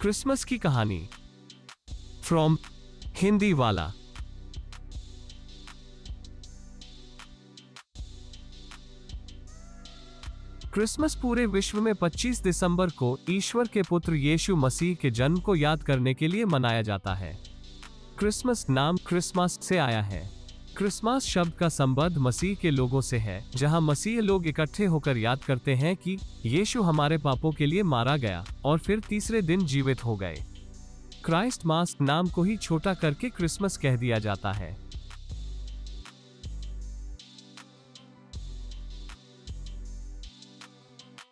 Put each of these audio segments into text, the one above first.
Christmas की कहानी from Hindi वाला। क्रिसमस पूरे विश्व में 25 दिसंबर को ईश्वर के पुत्र यीशु मसीह के जन्म को याद करने के लिए मनाया जाता है। क्रिसमस नाम क्रिसमस से आया है। क्रिसमस शब्द का संबंध मसीह के लोगों से है, जहां मसीह लोग इकट्ठे होकर याद करते हैं कि यीशु हमारे पापों के लिए मारा गया और फिर तीसरे दिन जीवित हो गए। क्राइस्ट मास नाम को ही छोटा करके क्रिसमस कह दिया जाता है।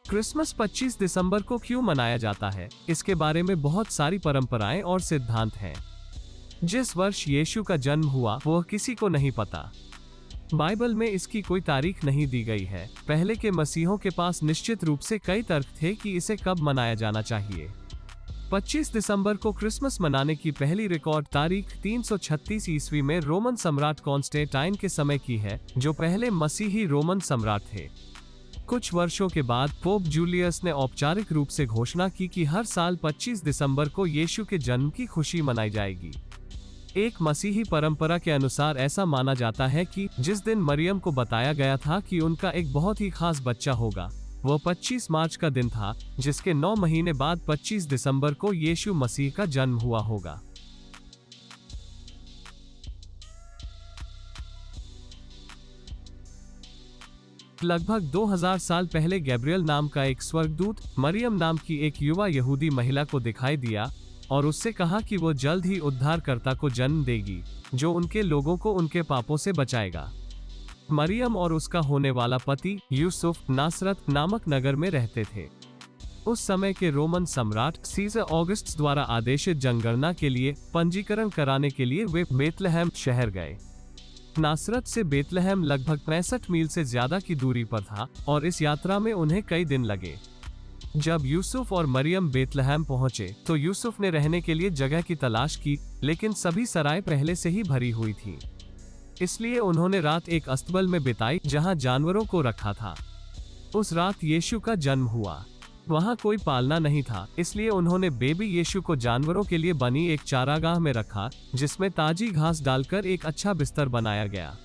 क्रिसमस 25 दिसंबर को क्यों मनाया जाता है, इसके बारे में बहुत सारी परंपराएं और सिद्धांत हैं। जिस वर्ष यीशु का जन्म हुआ वह किसी को नहीं पता। बाइबल में इसकी कोई तारीख नहीं दी गई है। पहले के मसीहों के पास निश्चित रूप से कई तर्क थे कि इसे कब मनाया जाना चाहिए। 25 दिसंबर को क्रिसमस मनाने की पहली रिकॉर्ड तारीख 336 ईस्वी में रोमन सम्राट कॉन्स्टेंटाइन के समय की है, जो पहले मसीही रोमन सम्राट थे। कुछ वर्षों के बाद पोप जूलियस ने औपचारिक रूप से घोषणा की कि हर साल 25 दिसंबर को यीशु के जन्म की खुशी मनाई जाएगी। एक मसीही परंपरा के अनुसार ऐसा माना जाता है कि जिस दिन मरियम को बताया गया था कि उनका एक बहुत ही खास बच्चा होगा, वह 25 मार्च का दिन था, जिसके 9 महीने बाद 25 दिसंबर को यीशु मसीह का जन्म हुआ होगा। लगभग 2000 साल पहले गैब्रियल नाम का एक स्वर्गदूत मरियम नाम की एक युवा यहूदी महिला को दिखाई दिया और उससे कहा कि वो जल्द ही उद्धारकर्ता को जन्म देगी, जो उनके लोगों को उनके पापों से बचाएगा। मरियम और उसका होने वाला पति यूसुफ नासरत नामक नगर में रहते थे। उस समय के रोमन सम्राट सीजर ऑगस्टस द्वारा आदेशित जनगणना के लिए पंजीकरण कराने के लिए वे बेतलहम शहर गए। नासरत से बेतलहम लगभग 65 मील से ज्यादा की दूरी पर था और इस यात्रा में उन्हें कई दिन लगे। जब यूसुफ और मरियम बेतलहम पहुंचे तो यूसुफ ने रहने के लिए जगह की तलाश की, लेकिन सभी सराय पहले से ही भरी हुई थी। इसलिए उन्होंने रात एक अस्तबल में बिताई जहां जानवरों को रखा था। उस रात यीशु का जन्म हुआ। वहां कोई पालना नहीं था, इसलिए उन्होंने बेबी यीशु को जानवरों के लिए बनी एक चारागाह में रखा, जिसमें ताजी घास डालकर एक अच्छा बिस्तर बनाया गया।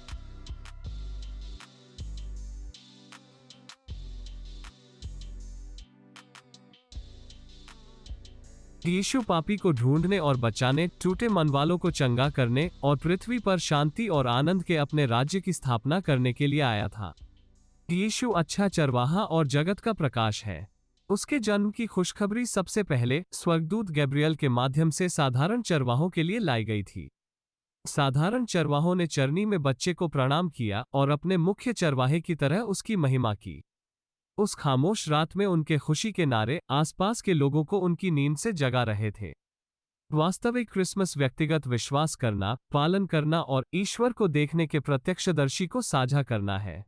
यीशु पापी को ढूंढने और बचाने, टूटे मन वालों को चंगा करने और पृथ्वी पर शांति और आनंद के अपने राज्य की स्थापना करने के लिए आया था। यीशु अच्छा चरवाहा और जगत का प्रकाश है। उसके जन्म की खुशखबरी सबसे पहले स्वर्गदूत गैब्रियल के माध्यम से साधारण चरवाहों के लिए लाई गई थी। साधारण चरवाहों ने चरनी में बच्चे को प्रणाम किया और अपने मुख्य चरवाहे की तरह उसकी महिमा की। उस खामोश रात में उनके खुशी के नारे आसपास के लोगों को उनकी नींद से जगा रहे थे। वास्तविक क्रिसमस व्यक्तिगत विश्वास करना, पालन करना और ईश्वर को देखने के प्रत्यक्षदर्शी को साझा करना है।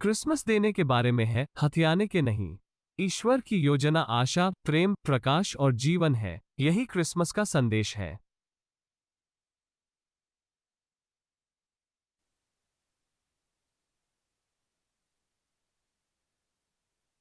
क्रिसमस देने के बारे में है, हथियाने के नहीं। ईश्वर की योजना आशा, प्रेम, प्रकाश और जीवन है। यही क्रिसमस का संदेश है।